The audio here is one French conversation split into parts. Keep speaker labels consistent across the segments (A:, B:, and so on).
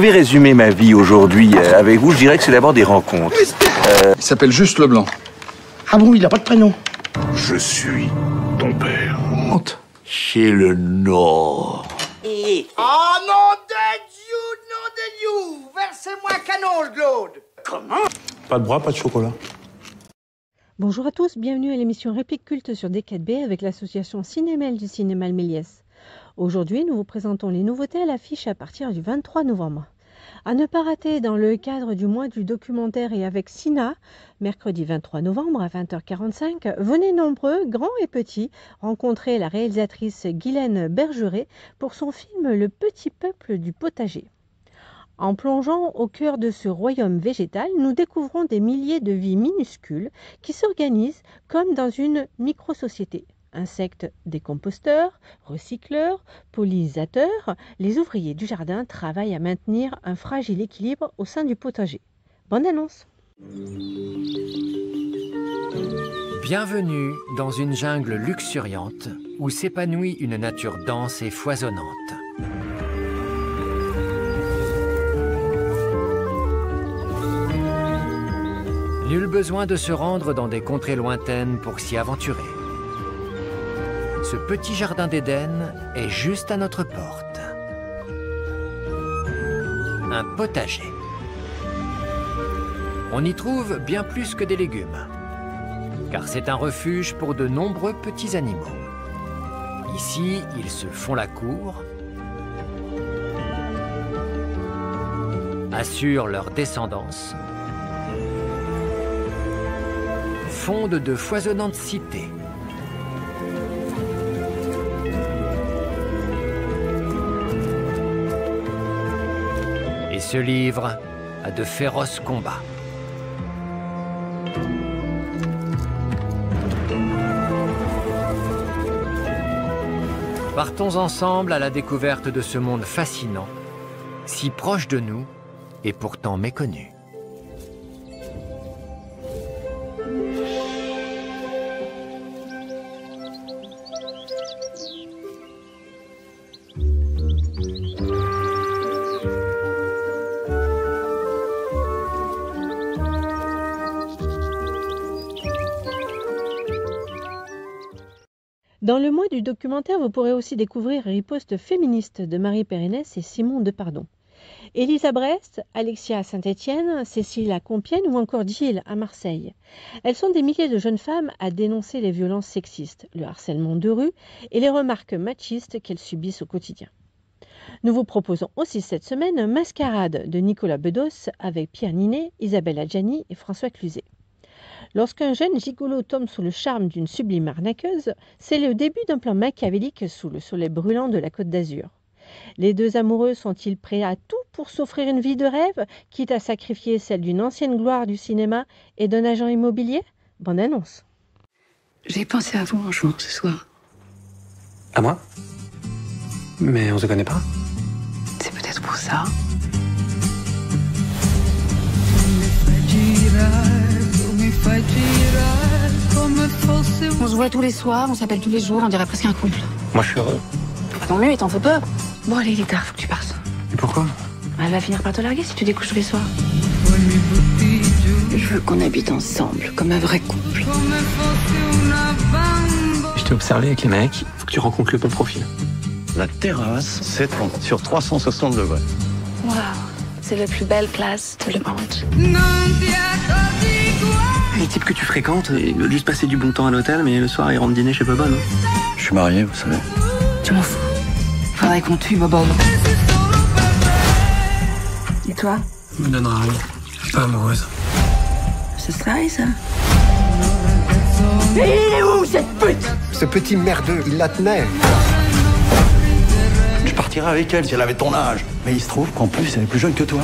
A: Je vais résumer ma vie aujourd'hui avec vous. Je dirais que c'est d'abord des rencontres.
B: Il s'appelle juste Leblanc.
C: Ah bon, il n'a pas de prénom.
D: Je suis ton père.
B: Honte.
D: Chez le Nord.
C: Ah non de Dieu, versez-moi un canon, le Claude. Comment?
E: Pas de bras, pas de chocolat.
F: Bonjour à tous, bienvenue à l'émission Réplique Culte sur D4B avec l'association Cinémel du Cinéma Le Méliès. Aujourd'hui, nous vous présentons les nouveautés à l'affiche à partir du 23 novembre. À ne pas rater dans le cadre du mois du documentaire et avec Sina, mercredi 23 novembre à 20h45, venez nombreux, grands et petits, rencontrer la réalisatrice Guylaine Bergeret pour son film Le Petit Peuple du Potager. En plongeant au cœur de ce royaume végétal, nous découvrons des milliers de vies minuscules qui s'organisent comme dans une micro-société. Insectes décomposteurs, recycleurs, pollinisateurs, les ouvriers du jardin travaillent à maintenir un fragile équilibre au sein du potager. Bonne annonce!
G: Bienvenue dans une jungle luxuriante où s'épanouit une nature dense et foisonnante. Nul besoin de se rendre dans des contrées lointaines pour s'y aventurer. Ce petit jardin d'Éden est juste à notre porte. Un potager. On y trouve bien plus que des légumes, car c'est un refuge pour de nombreux petits animaux. Ici, ils se font la cour, assurent leur descendance, fondent de foisonnantes cités. Et se livrent à de féroces combats. Partons ensemble à la découverte de ce monde fascinant, si proche de nous et pourtant méconnu.
F: Dans le mois du documentaire, vous pourrez aussi découvrir Riposte féministe de Marie Pérenès et Simon Depardon. Élisa Brest, Alexia à Saint-Étienne, Cécile à Compiègne ou encore Gilles à Marseille. Elles sont des milliers de jeunes femmes à dénoncer les violences sexistes, le harcèlement de rue et les remarques machistes qu'elles subissent au quotidien. Nous vous proposons aussi cette semaine Mascarade de Nicolas Bedos avec Pierre Ninet, Isabelle Adjani et François Cluzet. Lorsqu'un jeune gigolo tombe sous le charme d'une sublime arnaqueuse, c'est le début d'un plan machiavélique sous le soleil brûlant de la Côte d'Azur. Les deux amoureux sont-ils prêts à tout pour s'offrir une vie de rêve, quitte à sacrifier celle d'une ancienne gloire du cinéma et d'un agent immobilier? Bonne annonce.
H: J'ai pensé à vous un jour ce soir.
I: À moi? Mais on se connaît pas?
H: C'est peut-être pour ça. On se voit tous les soirs, on s'appelle tous les jours, on dirait presque un couple.
I: Moi, je suis heureux.
H: Bah, tant mieux, il t'en faut peu. Bon, allez, il est tard, faut que tu partes.
I: Et pourquoi?
H: Elle va finir par te larguer si tu découches tous les soirs. Je veux qu'on habite ensemble, comme un vrai couple.
I: Je t'ai observé avec les mecs, faut que tu rencontres le bon profil.
D: La terrasse s'étend sur 360 degrés.
H: Waouh, c'est la plus belle place de Le Monde.
I: Les types que tu fréquentes, ils veulent juste passer du bon temps à l'hôtel, mais le soir, ils rentrent dîner chez Bobonne.
D: Je suis marié, vous savez.
H: Je m'en fous. Faudrait qu'on tue Bobo. Et toi?
I: Me donnera rien. Je suis pas amoureuse.
H: Ça se travaille, ça?
C: Et il est où, cette pute?
J: Ce petit merdeux, il la tenait.
D: Je partirais avec elle si elle avait ton âge. Mais il se trouve qu'en plus, elle est plus jeune que toi.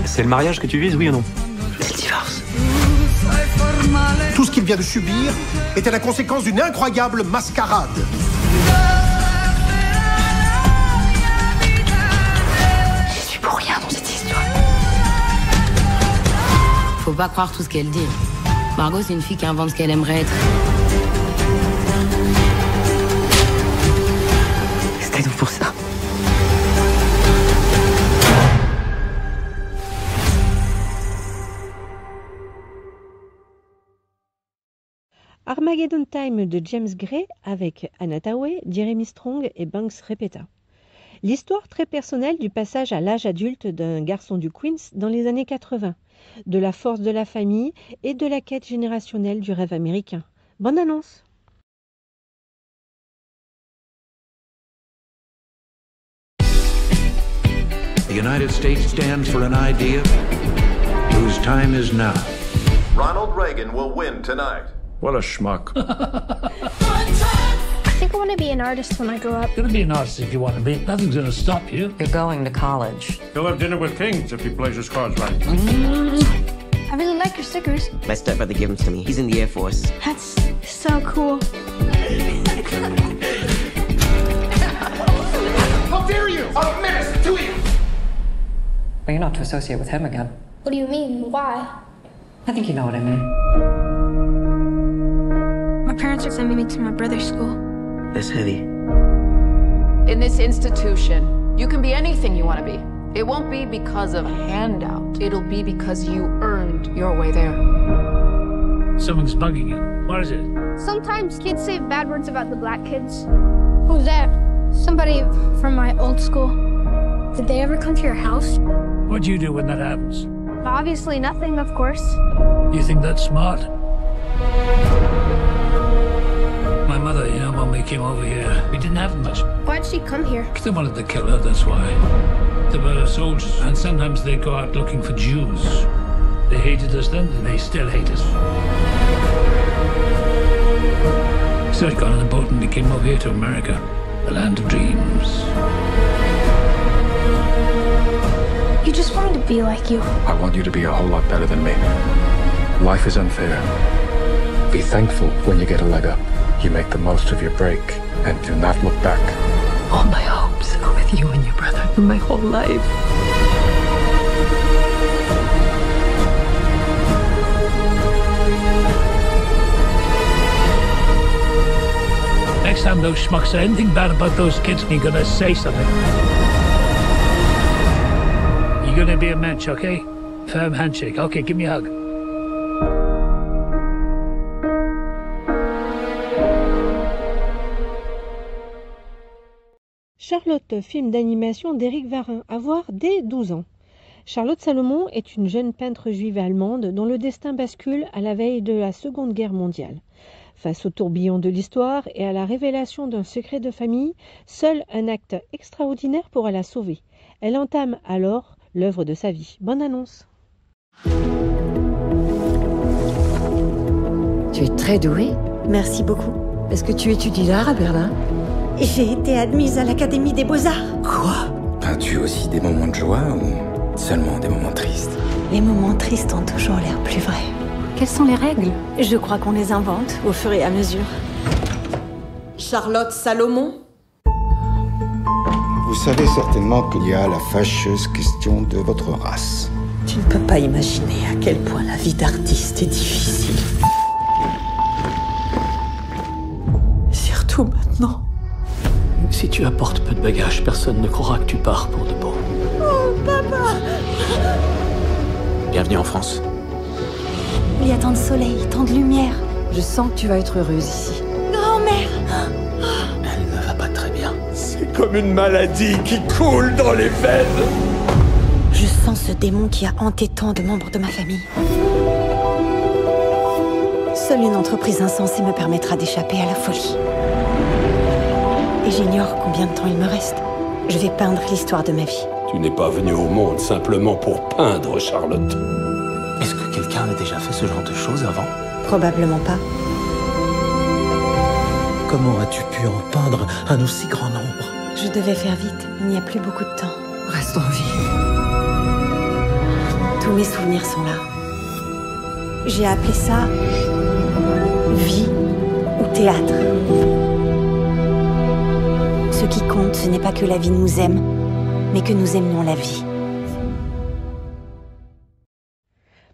I: C'est le mariage que tu vises, oui ou non?
H: C'est le divorce.
J: Tout ce qu'il vient de subir était la conséquence d'une incroyable mascarade.
H: Je suis pour rien dans cette histoire. Faut pas croire tout ce qu'elle dit. Margot, c'est une fille qui invente ce qu'elle aimerait être. C'était donc pour ça.
F: Armageddon Time de James Gray avec Anna Thaoué, Jeremy Strong et Banks Repeta. L'histoire très personnelle du passage à l'âge adulte d'un garçon du Queens dans les années 80, de la force de la famille et de la quête générationnelle du rêve américain. Bonne annonce!
E: The United States stands for an idea whose time is now.
K: Ronald Reagan will win tonight.
B: What a schmuck.
L: I think I want to be an artist when I grow up.
M: You're going to be an artist if you want to be. Nothing's going to stop you.
N: You're going to college.
O: You'll have dinner with kings if he plays his cards right.
L: I really like your stickers.
P: My stepbrother gave them to me. He's in the Air Force.
L: That's so cool.
C: How dare you! I'm a menace to you!
N: Well, you're not to associate with him again.
L: What do you mean? Why?
N: I think you know what I mean.
L: My parents are sending me to my brother's school.
P: That's heavy.
Q: In this institution, you can be anything you want to be. It won't be because of a handout. It'll be because you earned your way there.
M: Something's bugging you. What is it?
L: Sometimes kids say bad words about the black kids. Who's that? Somebody from my old school. Did they ever come to your house?
M: What do you do when that happens?
L: Obviously nothing, of course.
M: You think that's smart? My mother, when we came over here, we didn't have much.
L: Why'd she come here?
M: They wanted to kill her, that's why. They were soldiers, and sometimes they go out looking for Jews. They hated us then, and they still hate us. So I got on a boat and we came over here to America, the land of dreams.
L: You just wanted to be like you.
B: I want you to be a whole lot better than me. Life is unfair. Be thankful when you get a leg up. You make the most of your break and do not look back.
N: All my hopes are with you and your brother my whole life.
M: Next time those schmucks say anything bad about those kids, you're gonna say something. You're gonna be a mensch, okay? Firm handshake. Okay, give me a hug.
F: Charlotte, film d'animation d'Éric Varin, à voir dès 12 ans. Charlotte Salomon est une jeune peintre juive allemande dont le destin bascule à la veille de la Seconde Guerre mondiale. Face au tourbillon de l'histoire et à la révélation d'un secret de famille, seul un acte extraordinaire pourra la sauver. Elle entame alors l'œuvre de sa vie. Bonne annonce.
R: Tu es très douée. Merci beaucoup. Est-ce que tu étudies l'art à Berlin?
S: J'ai été admise à l'Académie des Beaux-Arts.
R: Quoi?
T: Peins-tu aussi des moments de joie ou seulement des moments tristes?
S: Les moments tristes ont toujours l'air plus vrais.
H: Quelles sont les règles?
S: Je crois qu'on les invente au fur et à mesure.
R: Charlotte Salomon?
U: Vous savez certainement qu'il y a la fâcheuse question de votre race.
R: Tu ne peux pas imaginer à quel point la vie d'artiste est difficile. Surtout maintenant.
I: Si tu apportes peu de bagages, personne ne croira que tu pars pour de bon.
S: Oh, papa!
I: Bienvenue en France.
S: Il y a tant de soleil, tant de lumière.
R: Je sens que tu vas être heureuse ici.
S: Grand-mère!
I: Elle ne va pas très bien.
V: C'est comme une maladie qui coule dans les veines.
S: Je sens ce démon qui a hanté tant de membres de ma famille. Seule une entreprise insensée me permettra d'échapper à la folie. Et j'ignore combien de temps il me reste. Je vais peindre l'histoire de ma vie.
V: Tu n'es pas venue au monde simplement pour peindre, Charlotte.
I: Est-ce que quelqu'un a déjà fait ce genre de choses avant?
S: Probablement pas.
I: Comment as-tu pu en peindre un aussi grand nombre?
S: Je devais faire vite. Il n'y a plus beaucoup de temps.
R: Reste en vie.
S: Tous mes souvenirs sont là. J'ai appelé ça vie ou théâtre. Ce qui compte, ce n'est pas que la vie nous aime, mais que nous aimions la vie.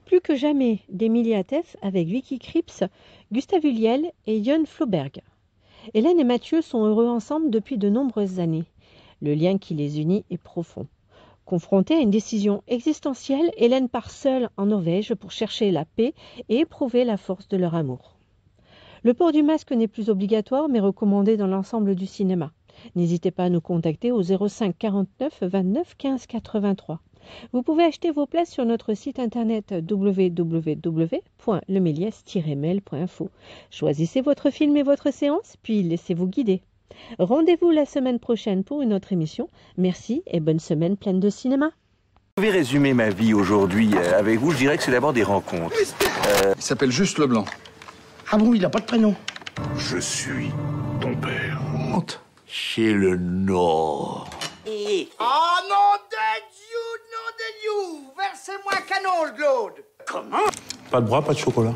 F: Plus que jamais d'Emilie Atef avec Vicky Krieps, Gustave Ulliel et Jon Floberg. Hélène et Mathieu sont heureux ensemble depuis de nombreuses années. Le lien qui les unit est profond. Confrontée à une décision existentielle, Hélène part seule en Norvège pour chercher la paix et éprouver la force de leur amour. Le port du masque n'est plus obligatoire mais recommandé dans l'ensemble du cinéma. N'hésitez pas à nous contacter au 05 49 29 15 83. Vous pouvez acheter vos places sur notre site internet www.leméliès-mail.info. Choisissez votre film et votre séance, puis laissez-vous guider. Rendez-vous la semaine prochaine pour une autre émission. Merci et bonne semaine pleine de cinéma.
A: Je vais résumer ma vie aujourd'hui avec vous. Je dirais que c'est d'abord des rencontres.
G: Il s'appelle juste Leblanc.
C: Ah bon, il n'a pas de prénom.
A: Je suis ton père. Honte. Chez le Nord.
C: Oh non de Dieu, non de Dieu. Versez-moi un canon, Claude. Comment?
V: Pas de bras, pas de chocolat.